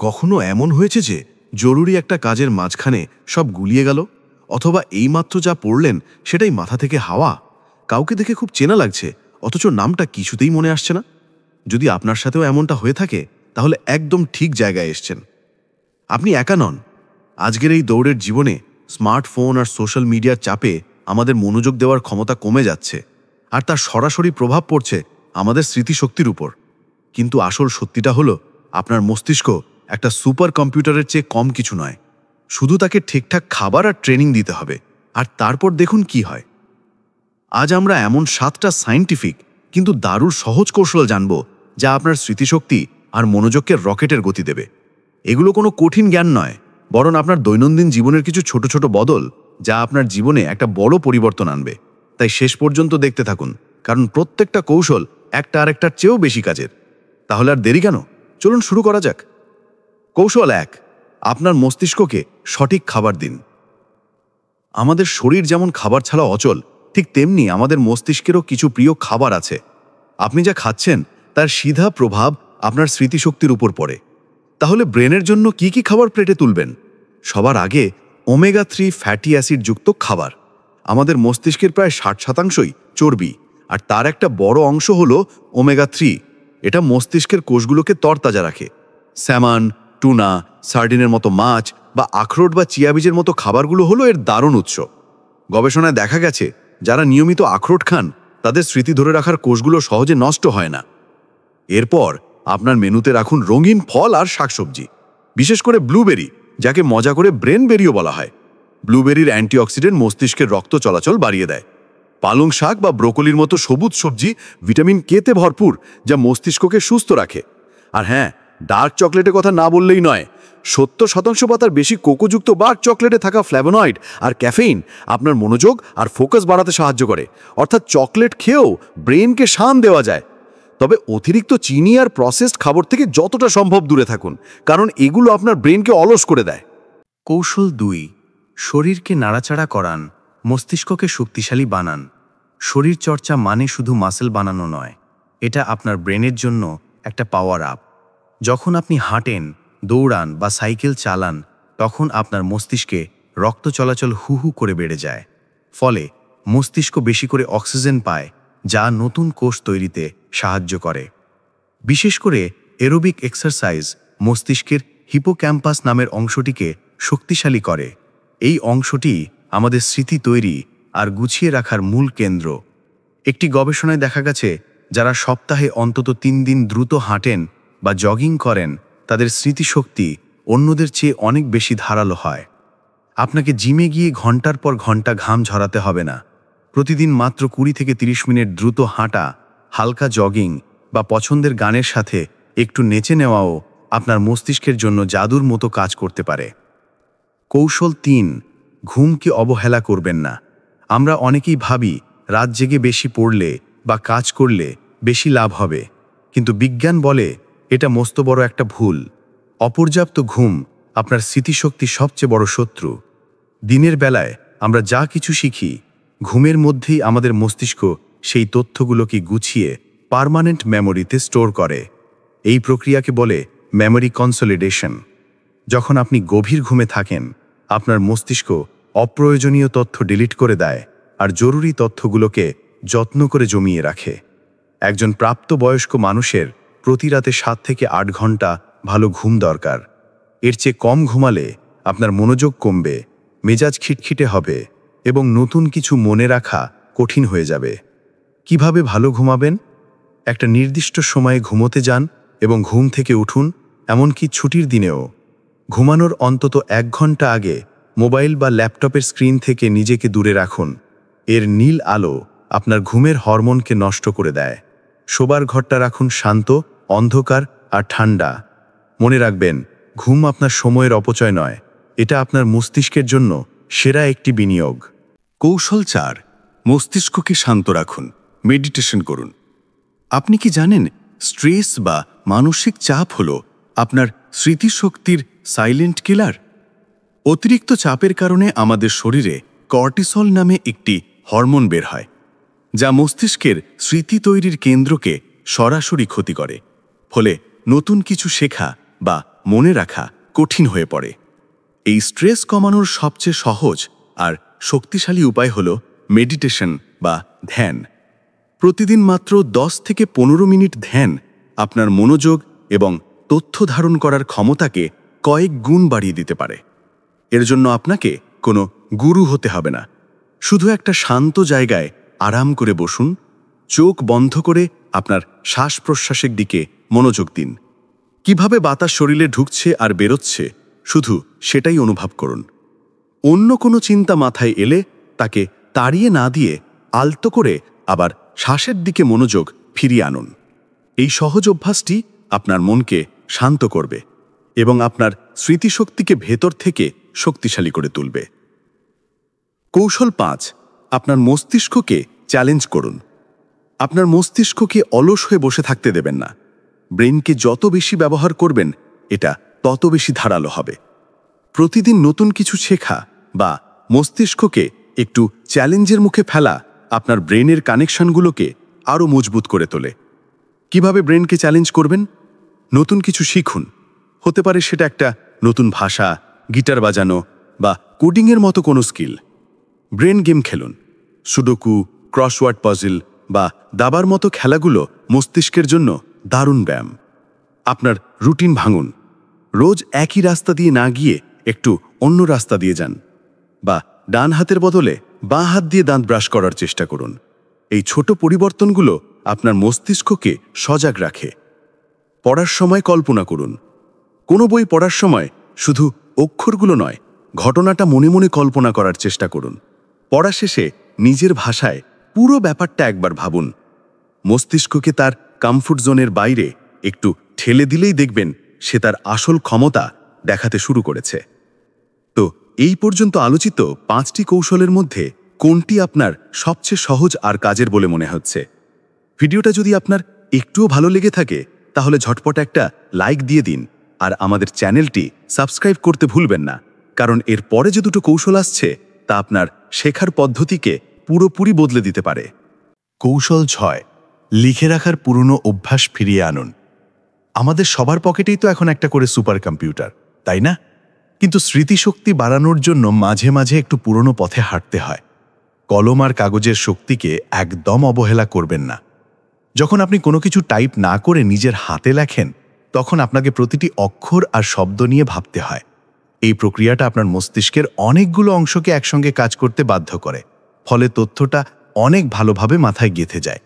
কখনো এমন হয়েছে যে জরুরি একটা কাজের মাঝখানে সব গুলিয়ে গেল, অথবা এইমাত্র যা পড়লেন সেটাই মাথা থেকে হাওয়া? কাউকে দেখে খুব চেনা লাগছে, অথচ নামটা কিছুতেই মনে আসছে না। যদি আপনার সাথেও এমনটা হয়ে থাকে, তাহলে একদম ঠিক জায়গায় এসছেন। আপনি একা নন। আজকের এই দৌড়ের জীবনে স্মার্টফোন আর সোশ্যাল মিডিয়ার চাপে আমাদের মনোযোগ দেওয়ার ক্ষমতা কমে যাচ্ছে, আর তার সরাসরি প্রভাব পড়ছে আমাদের স্মৃতিশক্তির উপর। কিন্তু আসল সত্যিটা হলো, আপনার মস্তিষ্ক একটা সুপার কম্পিউটারের চেয়ে কম কিছু নয়। শুধু তাকে ঠিকঠাক খাবার আর ট্রেনিং দিতে হবে, আর তারপর দেখুন কি হয়। আজ আমরা এমন 7টা সায়েন্টিফিক কিন্তু দারুণ সহজ কৌশল জানব, যা আপনার স্মৃতিশক্তি আর মনোযোগকে রকেটের গতি দেবে। এগুলো কোনো কঠিন জ্ঞান নয়, বরং আপনার দৈনন্দিন জীবনের কিছু ছোট ছোট বদল, যা আপনার জীবনে একটা বড় পরিবর্তন আনবে। তাই শেষ পর্যন্ত দেখতে থাকুন, কারণ প্রত্যেকটা কৌশল একটা আরেকটার চেয়েও বেশি কাজের। তাহলে আর দেরি কেন, চলুন শুরু করা যাক। কৌশল 1, আপনার মস্তিষ্ককে সঠিক খাবার দিন। আমাদের শরীর যেমন খাবার ছাড়া অচল, ঠিক তেমনি আমাদের মস্তিষ্কেরও কিছু প্রিয় খাবার আছে। আপনি যা খাচ্ছেন তার সিধা প্রভাব আপনার স্মৃতিশক্তির উপর পড়ে। তাহলে ব্রেনের জন্য কি কি খাবার প্লেটে তুলবেন? সবার আগে ওমেগা 3 ফ্যাটি অ্যাসিড যুক্ত খাবার। আমাদের মস্তিষ্কের প্রায় 60% চর্বি, আর তার একটা বড় অংশ হলো ওমেগা 3। এটা মস্তিষ্কের কোষগুলোকে তরতাজা রাখে। স্যামন, টুনা, সার্ডিনের মতো মাছ বা আখরোট বা চিয়া বীজের মতো খাবারগুলো হলো এর দারুণ উৎস। গবেষণায় দেখা গেছে, যারা নিয়মিত আখরোট খান তাদের স্মৃতি ধরে রাখার কোষগুলো সহজে নষ্ট হয় না। এরপর আপনার মেনুতে রাখুন রঙিন ফল আর শাকসবজি, বিশেষ করে ব্লুবেরি, যাকে মজা করে ব্রেন বেরিও বলা হয়। ব্লুবেরির অ্যান্টিঅক্সিডেন্ট মস্তিষ্কের রক্ত চলাচল বাড়িয়ে দেয়। পালং শাক বা ব্রোকলির মতো সবুজ সবজি ভিটামিন কেতে ভরপুর, যা মস্তিষ্ককে সুস্থ রাখে। আর হ্যাঁ, ডার্ক চকলেটের কথা না বললেই নয়। 70% পাতার বেশি কোকোযুক্ত ডার্ক চকলেটে থাকা ফ্ল্যাভোনয়েড আর ক্যাফেইন আপনার মনোযোগ আর ফোকাস বাড়াতে সাহায্য করে। অর্থাৎ চকলেট খেয়েও ব্রেনকে শান দেওয়া যায়। তবে অতিরিক্ত চিনি আর প্রসেসড খাবার থেকে যতটা সম্ভব দূরে থাকুন, কারণ এগুলো আপনার ব্রেনকে অলস করে দেয়। কৌশল 2, শরীরকে নাড়াচাড়া করান, মস্তিষ্ককে শক্তিশালী বানান। শরীর চর্চা মানে শুধু মাসেল বানানো নয়, এটা আপনার ব্রেনের জন্য একটা পাওয়ার আপ। যখন আপনি হাঁটেন, দৌড়ান বা সাইকেল চালান, তখন আপনার মস্তিষ্কে রক্ত চলাচল হু হু করে বেড়ে যায়। ফলে মস্তিষ্ক বেশি করে অক্সিজেন পায়, যা নতুন কোষ তৈরিতে সাহায্য করে। বিশেষ করে অ্যারোবিক এক্সারসাইজ মস্তিষ্কের হিপোক্যাম্পাস নামের অংশটিকে শক্তিশালী করে। এই অংশটি আমাদের স্মৃতি তৈরি আর গুছিয়ে রাখার মূল কেন্দ্র। একটি গবেষণায় দেখা গেছে, যারা সপ্তাহে অন্তত 3 দিন দ্রুত হাঁটেন বা জগিং করেন, তাদের স্মৃতিশক্তি অন্যদের চেয়ে অনেক বেশি ধারালো হয়। আপনাকে জিমে গিয়ে ঘন্টার পর ঘন্টা ঘাম ঝরাতে হবে না। প্রতিদিন মাত্র 20 থেকে 30 মিনিট দ্রুত হাঁটা, হালকা জগিং বা পছন্দের গানের সাথে একটু নেচে নেওয়াও আপনার মস্তিষ্কের জন্য জাদুর মতো কাজ করতে পারে। কৌশল 3, ঘুমকে অবহেলা করবেন না। আমরা অনেকেই ভাবি রাত জেগে বেশি পড়লে বা কাজ করলে বেশি লাভ হবে, কিন্তু বিজ্ঞান বলে এটা মস্ত বড় একটা ভুল। অপর্যাপ্ত ঘুম আপনার স্মৃতিশক্তির সবচেয়ে বড় শত্রু। দিনের বেলায় আমরা যা কিছু শিখি, ঘুমের মধ্যেই আমাদের মস্তিষ্ক সেই তথ্যগুলোকে গুছিয়ে পার্মানেন্ট মেমোরিতে স্টোর করে। এই প্রক্রিয়াকে বলে মেমোরি কনসলিডেশন। যখন আপনি গভীর ঘুমে থাকেন, আপনার মস্তিষ্ক অপ্রয়োজনীয় তথ্য ডিলিট করে দেয় আর জরুরি তথ্যগুলোকে যত্ন করে জমিয়ে রাখে। একজন প্রাপ্তবয়স্ক মানুষের প্রতি রাতে 7 থেকে 8 ঘন্টা ভালো ঘুম দরকার। এর চেয়ে কম ঘুমালে আপনার মনোযোগ কমবে, মেজাজ খিটখিটে হবে এবং নতুন কিছু মনে রাখা কঠিন হয়ে যাবে। কিভাবে ভালো ঘুমাবেন? একটা নির্দিষ্ট সময়ে ঘুমোতে যান এবং ঘুম থেকে উঠুন, এমনকি ছুটির দিনেও। ঘুমানোর অন্তত 1 ঘন্টা আগে মোবাইল বা ল্যাপটপের স্ক্রিন থেকে নিজেকে দূরে রাখুন। এর নীল আলো আপনার ঘুমের হরমোনকে নষ্ট করে দেয়। শোবার ঘরটা রাখুন শান্ত, অন্ধকার আর ঠান্ডা। মনে রাখবেন, ঘুম আপনার সময়ের অপচয় নয়, এটা আপনার মস্তিষ্কের জন্য সেরা একটি বিনিয়োগ। কৌশল 4, মস্তিষ্ককে শান্ত রাখুন, মেডিটেশন করুন। আপনি কি জানেন, স্ট্রেস বা মানসিক চাপ হলো আপনার স্মৃতিশক্তির সাইলেন্ট কিলার? অতিরিক্ত চাপের কারণে আমাদের শরীরে কর্টিসল নামে একটি হরমোন বের হয়, যা মস্তিষ্কের স্মৃতি তৈরির কেন্দ্রকে সরাসরি ক্ষতি করে। ফলে নতুন কিছু শেখা বা মনে রাখা কঠিন হয়ে পড়ে। এই স্ট্রেস কমানোর সবচেয়ে সহজ আর শক্তিশালী উপায় হল মেডিটেশন বা ধ্যান। প্রতিদিন মাত্র 10 থেকে 15 মিনিট ধ্যান আপনার মনোযোগ এবং তথ্য ধারণ করার ক্ষমতাকে কয়েক গুণ বাড়িয়ে দিতে পারে। এর জন্য আপনাকে কোনো গুরু হতে হবে না। শুধু একটা শান্ত জায়গায় আরাম করে বসুন, চোখ বন্ধ করে আপনার শ্বাস প্রশ্বাসের দিকে মনোযোগ দিন। কিভাবে বাতাস শরীরে ঢুকছে আর বেরোচ্ছে শুধু সেটাই অনুভব করুন। অন্য কোনো চিন্তা মাথায় এলে তাকে তাড়িয়ে না দিয়ে আলতো করে আবার শ্বাসের দিকে মনোযোগ ফিরিয়ে আনুন। এই সহজ অভ্যাসটি আপনার মনকে শান্ত করবে এবং আপনার স্মৃতিশক্তিকে ভেতর থেকে শক্তিশালী করে তুলবে। কৌশল 5, আপনার মস্তিষ্ককে চ্যালেঞ্জ করুন। আপনার মস্তিষ্ককে অলস হয়ে বসে থাকতে দেবেন না। ব্রেনকে যত বেশি ব্যবহার করবেন এটা তত বেশি ধারালো হবে। প্রতিদিন নতুন কিছু শেখা বা মস্তিষ্ককে একটু চ্যালেঞ্জের মুখে ফেলা আপনার ব্রেনের কানেকশনগুলোকে আরও মজবুত করে তোলে। কিভাবে ব্রেনকে চ্যালেঞ্জ করবেন? নতুন কিছু শিখুন। হতে পারে সেটা একটা নতুন ভাষা, গিটার বাজানো বা কোডিংয়ের মতো কোনো স্কিল। ব্রেন গেম খেলুন। সুডোকু, ক্রসওয়ার্ড পাজল বা দাবার মতো খেলাগুলো মস্তিষ্কের জন্য দারুণ ব্যায়াম। আপনার রুটিন ভাঙুন। রোজ একই রাস্তা দিয়ে না গিয়ে একটু অন্য রাস্তা দিয়ে যান, বা ডান হাতের বদলে বাঁ হাত দিয়ে দাঁত ব্রাশ করার চেষ্টা করুন। এই ছোট পরিবর্তনগুলো আপনার মস্তিষ্ককে সজাগ রাখে। পড়ার সময় কল্পনা করুন। কোনো বই পড়ার সময় শুধু অক্ষরগুলো নয়, ঘটনাটা মনে মনে কল্পনা করার চেষ্টা করুন। পড়া শেষে নিজের ভাষায় পুরো ব্যাপারটা একবার ভাবুন। মস্তিষ্ককে তার কমফোর্ট জোনের বাইরে একটু ঠেলে দিলেই দেখবেন সে তার আসল ক্ষমতা দেখাতে শুরু করেছে। তো এই পর্যন্ত আলোচিত 5টি কৌশলের মধ্যে কোনটি আপনার সবচেয়ে সহজ আর কাজের বলে মনে হচ্ছে? ভিডিওটা যদি আপনার একটুও ভালো লেগে থাকে তাহলে ঝটপট একটা লাইক দিয়ে দিন, আর আমাদের চ্যানেলটি সাবস্ক্রাইব করতে ভুলবেন না, কারণ এর পরে যে দুটো কৌশল আসছে তা আপনার শেখার পদ্ধতিকে পুরোপুরি বদলে দিতে পারে। কৌশল 6, লিখে রাখার পুরনো অভ্যাস ফিরিয়ে আনুন। আমাদের সবার পকেটেই তো এখন একটা করে সুপার কম্পিউটার, তাই না? কিন্তু স্মৃতিশক্তি বাড়ানোর জন্য মাঝে মাঝে একটু পুরনো পথে হাঁটতে হয়। কলম আর কাগজের শক্তিকে একদম অবহেলা করবেন না। যখন আপনি কোনো কিছু টাইপ না করে নিজের হাতে লেখেন, তখন আপনাকে প্রতিটি অক্ষর আর শব্দ নিয়ে ভাবতে হয়। এই প্রক্রিয়াটা আপনার মস্তিষ্কের অনেকগুলো অংশকে একসঙ্গে কাজ করতে বাধ্য করে, ফলে তথ্যটা অনেক ভালোভাবে মাথায় গেঁথে যায়।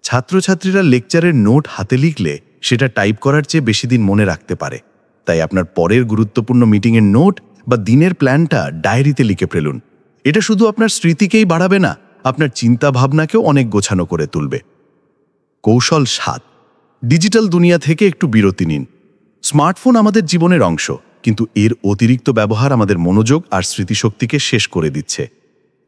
ছাত্রছাত্রীরা লেকচারের নোট হাতে লিখলে সেটা টাইপ করার চেয়ে বেশি দিন মনে রাখতে পারে। তাই আপনার পরের গুরুত্বপূর্ণ মিটিংয়ের নোট বা দিনের প্ল্যানটা ডায়েরিতে লিখে ফেলুন। এটা শুধু আপনার স্মৃতিকেই বাড়াবে না, আপনার চিন্তা ভাবনাকেও অনেক গোছানো করে তুলবে। কৌশল 7, ডিজিটাল দুনিয়া থেকে একটু বিরতি নিন। স্মার্টফোন আমাদের জীবনের অংশ, কিন্তু এর অতিরিক্ত ব্যবহার আমাদের মনোযোগ আর স্মৃতিশক্তিকে শেষ করে দিচ্ছে।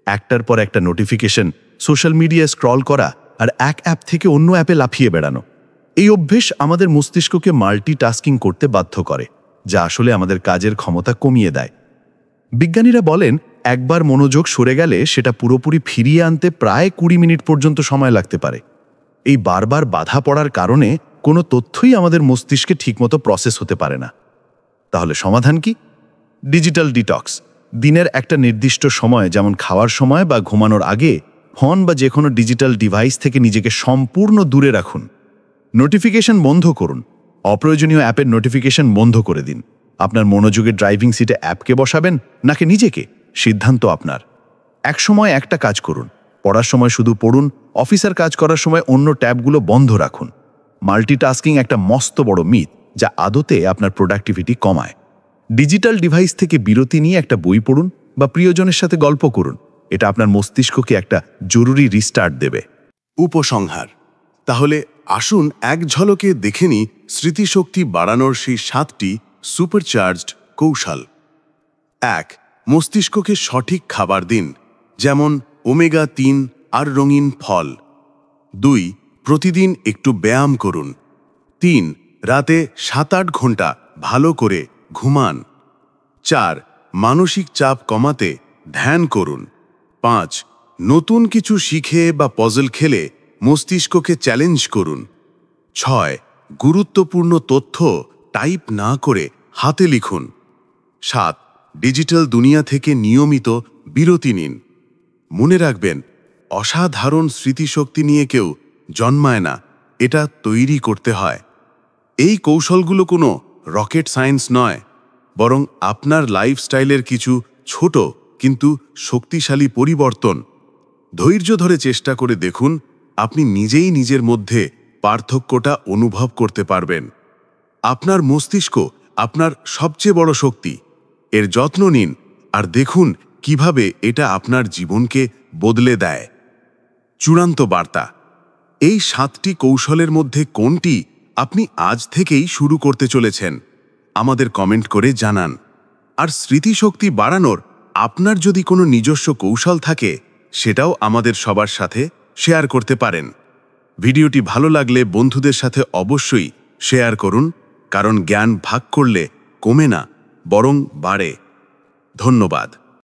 একটার পর একটা নোটিফিকেশন, সোশ্যাল মিডিয়ায় স্ক্রল করা আর এক অ্যাপ থেকে অন্য অ্যাপে লাফিয়ে বেড়ানো, এই অভ্যেস আমাদের মস্তিষ্ককে মাল্টিটাস্কিং করতে বাধ্য করে, যা আসলে আমাদের কাজের ক্ষমতা কমিয়ে দেয়। বিজ্ঞানীরা বলেন একবার মনোযোগ সরে গেলে সেটা পুরোপুরি ফিরিয়ে আনতে প্রায় 20 মিনিট পর্যন্ত সময় লাগতে পারে। এই বারবার বাধা পড়ার কারণে কোনো তথ্যই আমাদের মস্তিষ্কে ঠিকমতো প্রসেস হতে পারে না। তাহলে সমাধান কি? Digital detox. দিনের একটা নির্দিষ্ট সময়, যেমন খাওয়ার সময় বা ঘুমানোর আগে, ফোন বা যে কোনো ডিজিটাল ডিভাইস থেকে নিজেকে সম্পূর্ণ দূরে রাখুন। নোটিফিকেশন বন্ধ করুন। অপ্রয়োজনীয় অ্যাপের নোটিফিকেশন বন্ধ করে দিন। আপনার মনোযোগের ড্রাইভিং সিটে অ্যাপকে বসাবেন নাকি নিজেকে, সিদ্ধান্ত আপনার। এক সময় একটা কাজ করুন, পড়ার সময় শুধু পড়ুন, অফিসের কাজ করার সময় অন্য ট্যাবগুলো বন্ধ রাখুন। মাল্টিটাস্কিং একটা মস্ত বড় মিথ, যা আদতে আপনার প্রোডাক্টিভিটি কমায়। ডিজিটাল ডিভাইস থেকে বিরতি নিয়ে একটা বই পড়ুন বা প্রিয়জনের সাথে গল্প করুন। এটা আপনার মস্তিষ্ককে একটা জরুরি রিস্টার্ট দেবে। উপসংহার। তাহলে আসুন এক ঝলকে দেখে নিই স্মৃতিশক্তি বাড়ানোর সেই 7টি সুপারচার্জড কৌশল। 1, মস্তিষ্ককে সঠিক খাবার দিন, যেমন ওমেগা 3 আর রঙিন ফল। 2, প্রতিদিন একটু ব্যায়াম করুন। 3, রাতে 7-8 ঘন্টা ভালো করে ঘুমান। 4, মানসিক চাপ কমাতে ধ্যান করুন। 5, নতুন কিছু শিখে বা পজল খেলে মস্তিষ্ককে চ্যালেঞ্জ করুন। 6, গুরুত্বপূর্ণ তথ্য টাইপ না করে হাতে লিখুন। 7. ডিজিটাল দুনিয়া থেকে নিয়মিত বিরতি নিন। মনে রাখবেন, অসাধারণ স্মৃতিশক্তি নিয়ে কেউ জন্মায় না, এটা তৈরি করতে হয়। এই কৌশলগুলো কোনো রকেট সায়েন্স নয়, বরং আপনার লাইফস্টাইলের কিছু ছোট কিন্তু শক্তিশালী পরিবর্তন। ধৈর্য ধরে চেষ্টা করে দেখুন, আপনি নিজেই নিজের মধ্যে পার্থক্যটা অনুভব করতে পারবেন। আপনার মস্তিষ্ক আপনার সবচেয়ে বড় শক্তি। এর যত্ন নিন আর দেখুন কিভাবে এটা আপনার জীবনকে বদলে দেয়। চূড়ান্ত বার্তা: এই 7টি কৌশলের মধ্যে কোনটি আপনি আজ থেকেই শুরু করতে চলেছেন আমাদের কমেন্ট করে জানান। আর স্মৃতিশক্তি বাড়ানোর আপনার যদি কোনো নিজস্ব কৌশল থাকে, সেটাও আমাদের সবার সাথে শেয়ার করতে পারেন। ভিডিওটি ভালো লাগলে বন্ধুদের সাথে অবশ্যই শেয়ার করুন, কারণ জ্ঞান ভাগ করলে কমে না, বরং বাড়ে। ধন্যবাদ।